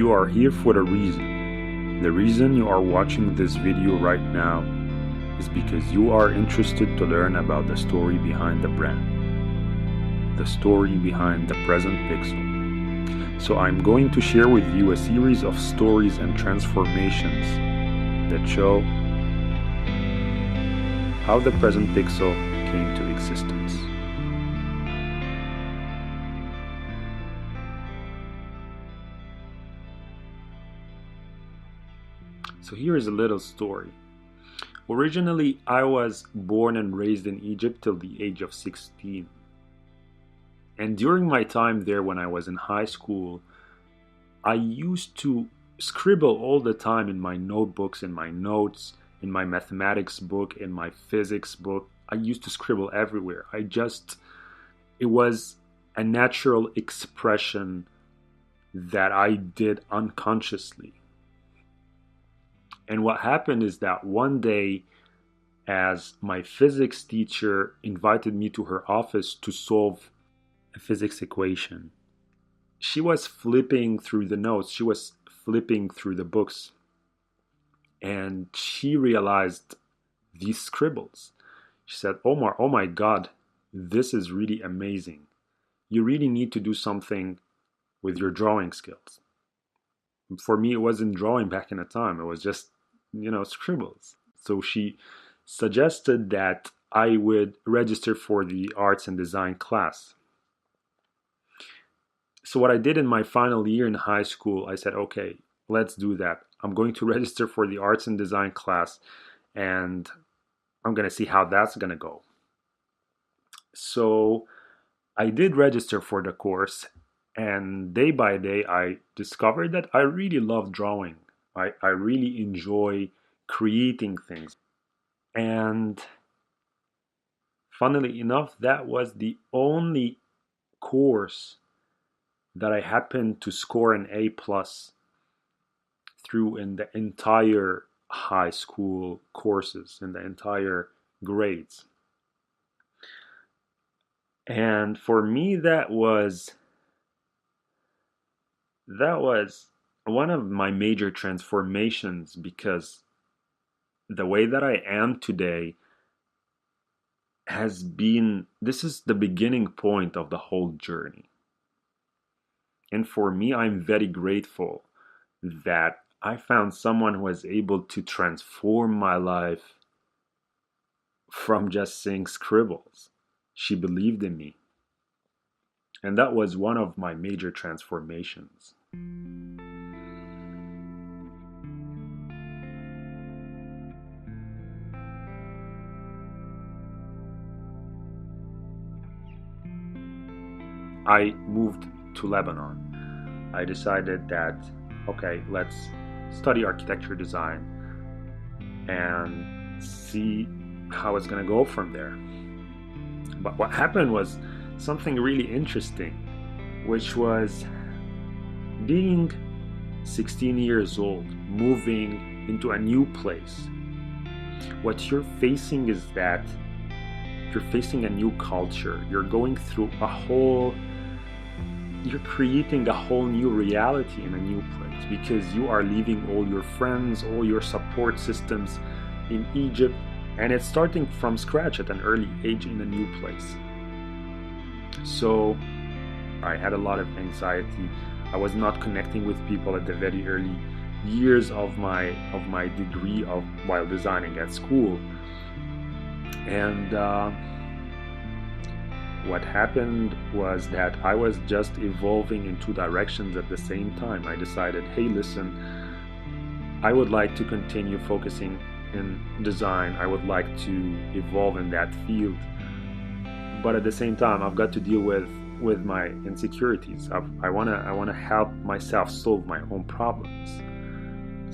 You are here for a reason. The reason you are watching this video right now is because you are interested to learn about the story behind the brand, the story behind the present pixel. So I'm going to share with you a series of stories and transformations that show how the present pixel came to existence. So here is a little story. Originally, I was born and raised in Egypt till the age of 16. And during my time there, when I was in high school, I used to scribble all the time in my notebooks, in my notes, in my mathematics book, in my physics book. I used to scribble everywhere. It was a natural expression that I did unconsciously. And what happened is that one day, as my physics teacher invited me to her office to solve a physics equation, she was flipping through the notes, she was flipping through the books, and she realized these scribbles. She said, Omar, oh my God, this is really amazing. You really need to do something with your drawing skills. For me, it wasn't drawing back in the time. It was just, scribbles. So she suggested that I would register for the arts and design class. So what I did in my final year in high school, I said, okay, let's do that. I'm going to register for the arts and design class, and I'm going to see how that's going to go. So I did register for the course, and day by day, I discovered that I really love drawing. I really enjoy creating things. And funnily enough, that was the only course that I happened to score an A+ through in the entire high school courses, in the entire grades. And for me, that was one of my major transformations, because the way that I am today this is the beginning point of the whole journey. And for me, I'm very grateful that I found someone who was able to transform my life from just seeing scribbles. She believed in me. And that was one of my major transformations. I moved to Lebanon. I decided that, okay, let's study architecture design and see how it's going to go from there. But what happened was something really interesting, which was being 16 years old, moving into a new place. What you're facing is that you're facing a new culture. You're going through you're creating a whole new reality in a new place, because you are leaving all your friends, all your support systems in Egypt, and it's starting from scratch at an early age in a new place. So I had a lot of anxiety. I was not connecting with people at the very early years of my degree while designing at school. And what happened was that I was just evolving in two directions at the same time. I decided, hey, listen, I would like to continue focusing in design. I would like to evolve in that field. But at the same time, I've got to deal with my insecurities. I wanna help myself solve my own problems.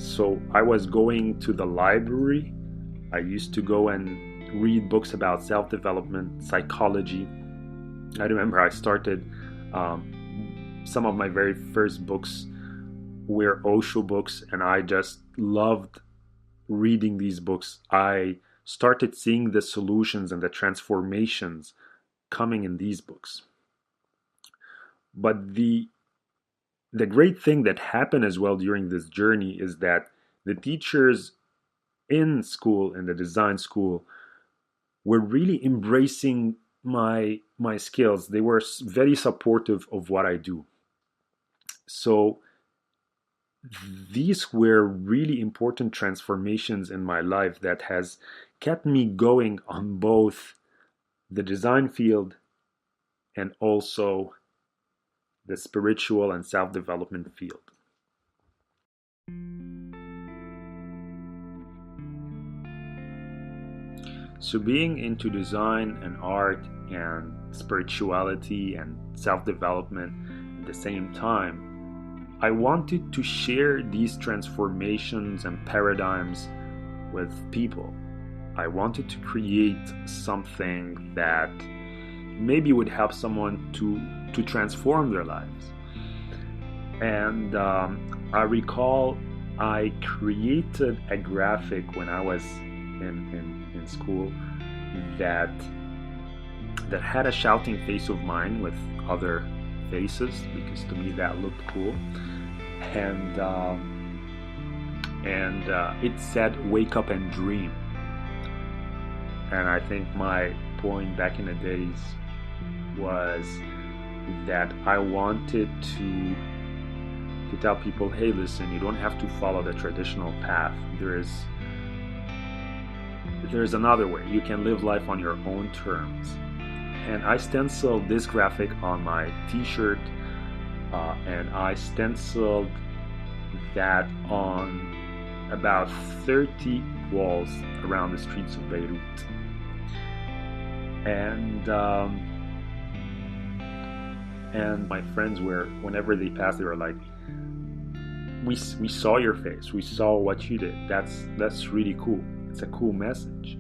So I was going to the library. I used to go and read books about self-development, psychology. I remember I started some of my very first books were Osho books, and I just loved reading these books. I started seeing the solutions and the transformations coming in these books. But the the great thing that happened as well during this journey is that the teachers in school, in the design school, were really embracing my skills. They were very supportive of what I do. So these were really important transformations in my life that has kept me going on both the design field and also the spiritual and self-development field. So being into design and art and spirituality and self-development at the same time, I wanted to share these transformations and paradigms with people. I wanted to create something that maybe would help someone to transform their lives. And I recall I created a graphic when I was in school that that had a shouting face of mine with other faces, because to me that looked cool. And it said "Wake up and dream." And I think my point back in the days was that I wanted to tell people, hey, listen, you don't have to follow the traditional path. There's another way. You can live life on your own terms. And I stenciled this graphic on my t-shirt, and I stenciled that on about 30 walls around the streets of Beirut. And my friends were, whenever they passed, they were like, we saw your face, we saw what you did. That's really cool. It's a cool message.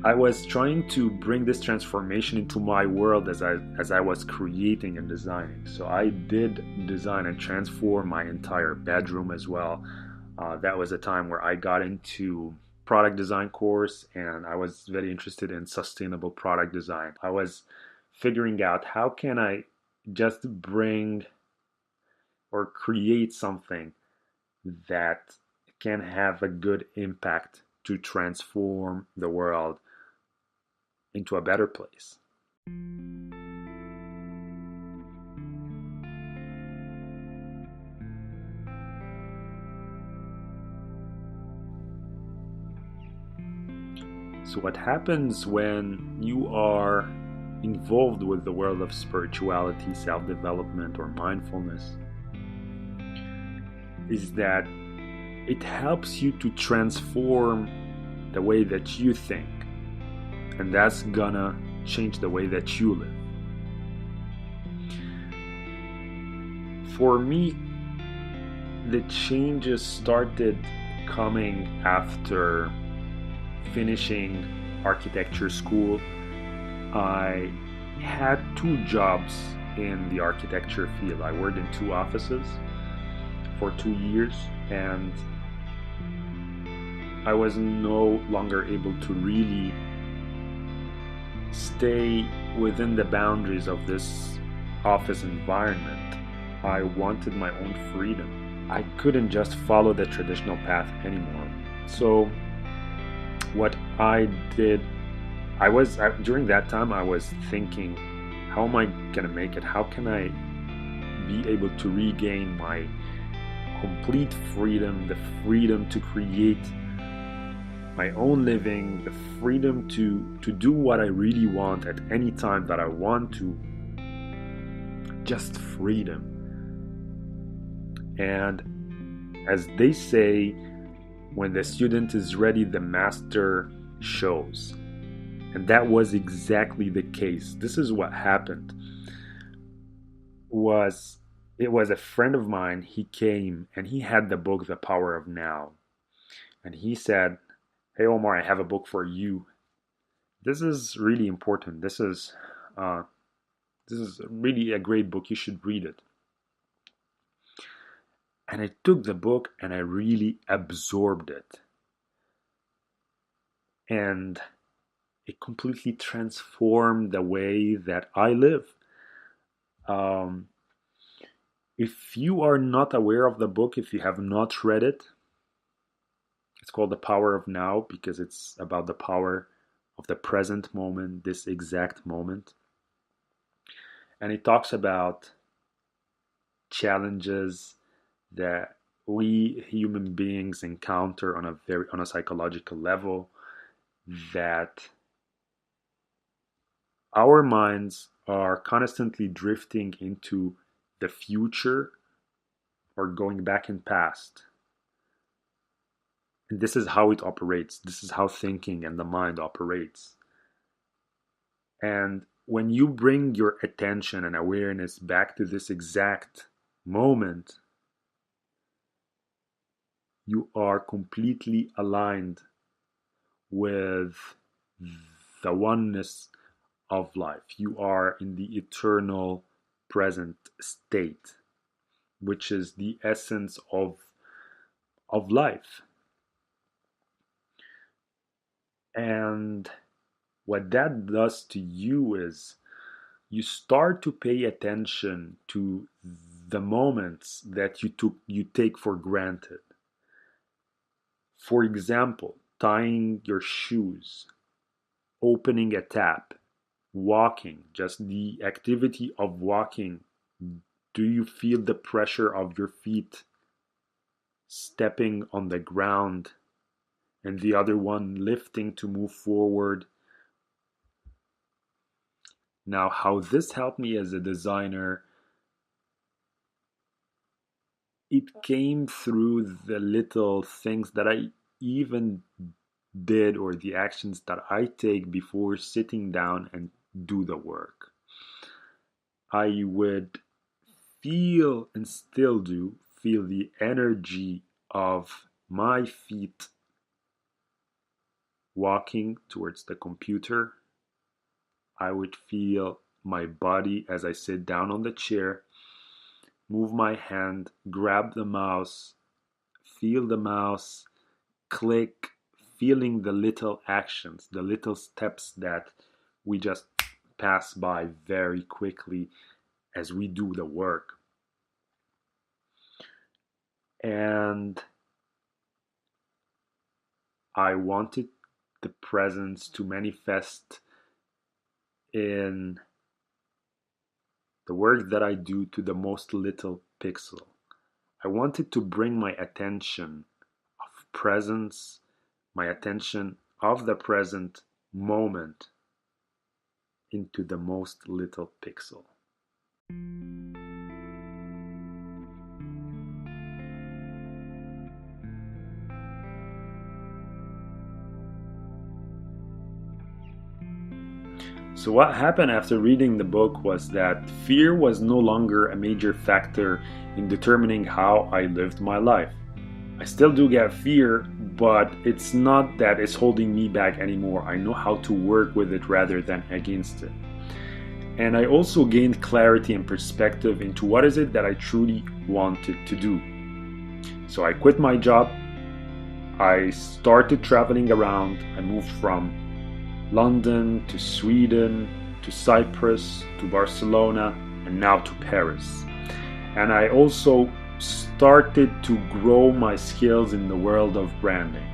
I was trying to bring this transformation into my world as I was creating and designing. So I did design and transform my entire bedroom as well. That was a time where I got into product design course, and I was very interested in sustainable product design. I was figuring out how can I just bring or create something that can have a good impact to transform the world into a better place. So what happens when you are involved with the world of spirituality, self-development, or mindfulness is that it helps you to transform the way that you think, and that's gonna change the way that you live. For me, the changes started coming after finishing architecture school. I had 2 jobs in the architecture field. I worked in 2 offices for 2 years, and I was no longer able to really stay within the boundaries of this office environment. I wanted my own freedom. I couldn't just follow the traditional path anymore. So what I did, during that time I was thinking, how am I gonna make it? How can I be able to regain my complete freedom, the freedom to create my own living, the freedom to do what I really want at any time that I want to. Just freedom. And as they say, when the student is ready, the master shows. And that was exactly the case. This is what happened. It was a friend of mine, he came and he had the book The Power of Now. And he said, hey Omar, I have a book for you. This is really important. This is really a great book. You should read it. And I took the book and I really absorbed it. And it completely transformed the way that I live. If you are not aware of the book, if you have not read it, it's called The Power of Now because it's about the power of the present moment, this exact moment. And it talks about challenges that we human beings encounter on a psychological level, that our minds are constantly drifting into the future or going back in past. And this is how it operates. This is how thinking and the mind operates. And when you bring your attention and awareness back to this exact moment, you are completely aligned with the oneness of life. You are in the eternal present state, which is the essence of life. And what that does to you is you start to pay attention to the moments that you take for granted. For example, tying your shoes, opening a tap, walking, just the activity of walking. Do you feel the pressure of your feet stepping on the ground and the other one lifting to move forward? Now, how this helped me as a designer, it came through the little things that I even did or the actions that I take before sitting down and do the work. I would feel and still do feel the energy of my feet walking towards the computer. I would feel my body as I sit down on the chair, move my hand, grab the mouse, feel the mouse, click, feeling the little actions, the little steps that we just pass by very quickly as we do the work. And I wanted the presence to manifest in the work that I do to the most little pixel. I wanted to bring my attention of presence, my attention of the present moment into the most little pixel. So, what happened after reading the book was that fear was no longer a major factor in determining how I lived my life. I still do get fear, but it's not that it's holding me back anymore. I know how to work with it rather than against it. And I also gained clarity and perspective into what is it that I truly wanted to do. So I quit my job. I started traveling around. I moved from London to Sweden to Cyprus to Barcelona and now to Paris. And I also started to grow my skills in the world of branding.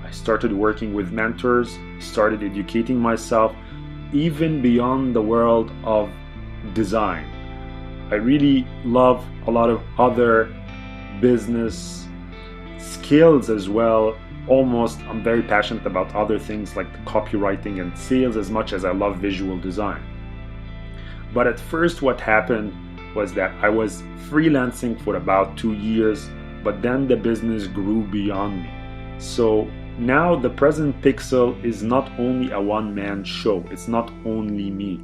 I started working with mentors, started educating myself even beyond the world of design. I really love a lot of other business skills as well. I'm very passionate about other things like copywriting and sales as much as I love visual design. But at first what happened was that I was freelancing for about 2 years, but then the business grew beyond me. So now the present pixel is not only a one-man show, it's not only me.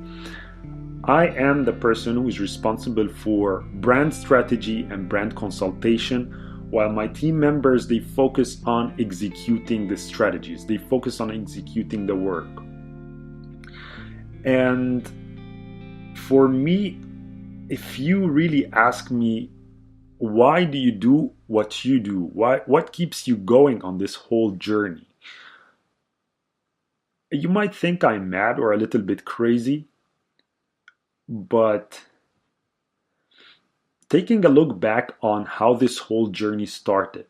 I am the person who is responsible for brand strategy and brand consultation, while my team members, they focus on executing the strategies, they focus on executing the work. And for me, if you really ask me, why do you do what you do? What keeps you going on this whole journey? You might think I'm mad or a little bit crazy, but taking a look back on how this whole journey started,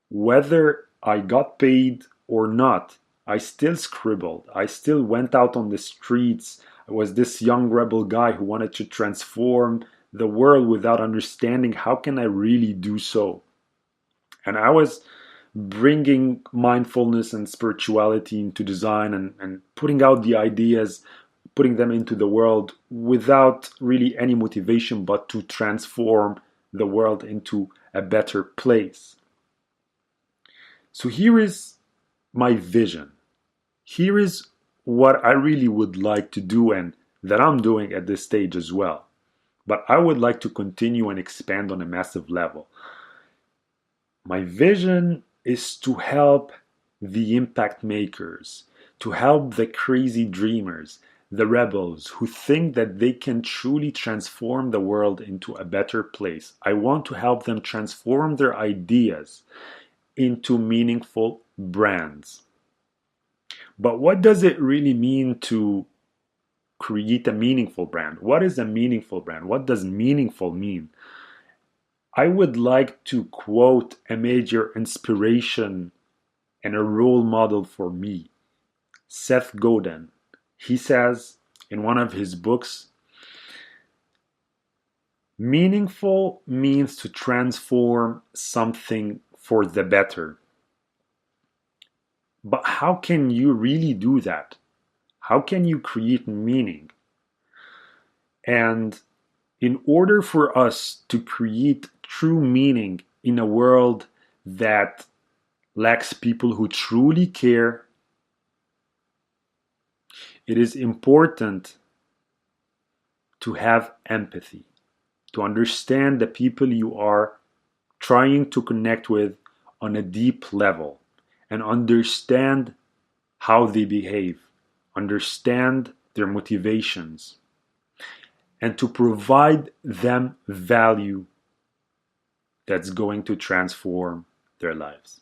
whether I got paid or not, I still scribbled. I still went out on the streets. I was this young rebel guy who wanted to transform the world without understanding how can I really do so. And I was bringing mindfulness and spirituality into design and putting out the ideas, putting them into the world without really any motivation but to transform the world into a better place. So here is my vision. Here is what I really would like to do and that I'm doing at this stage as well. But I would like to continue and expand on a massive level. My vision is to help the impact makers, to help the crazy dreamers, the rebels who think that they can truly transform the world into a better place. I want to help them transform their ideas into meaningful brands. But what does it really mean to create a meaningful brand? What is a meaningful brand? What does meaningful mean? I would like to quote a major inspiration and a role model for me, Seth Godin. He says in one of his books, meaningful means to transform something for the better. But how can you really do that? How can you create meaning? And in order for us to create true meaning in a world that lacks people who truly care, it is important to have empathy, to understand the people you are trying to connect with on a deep level and understand how they behave, understand their motivations, and to provide them value that's going to transform their lives.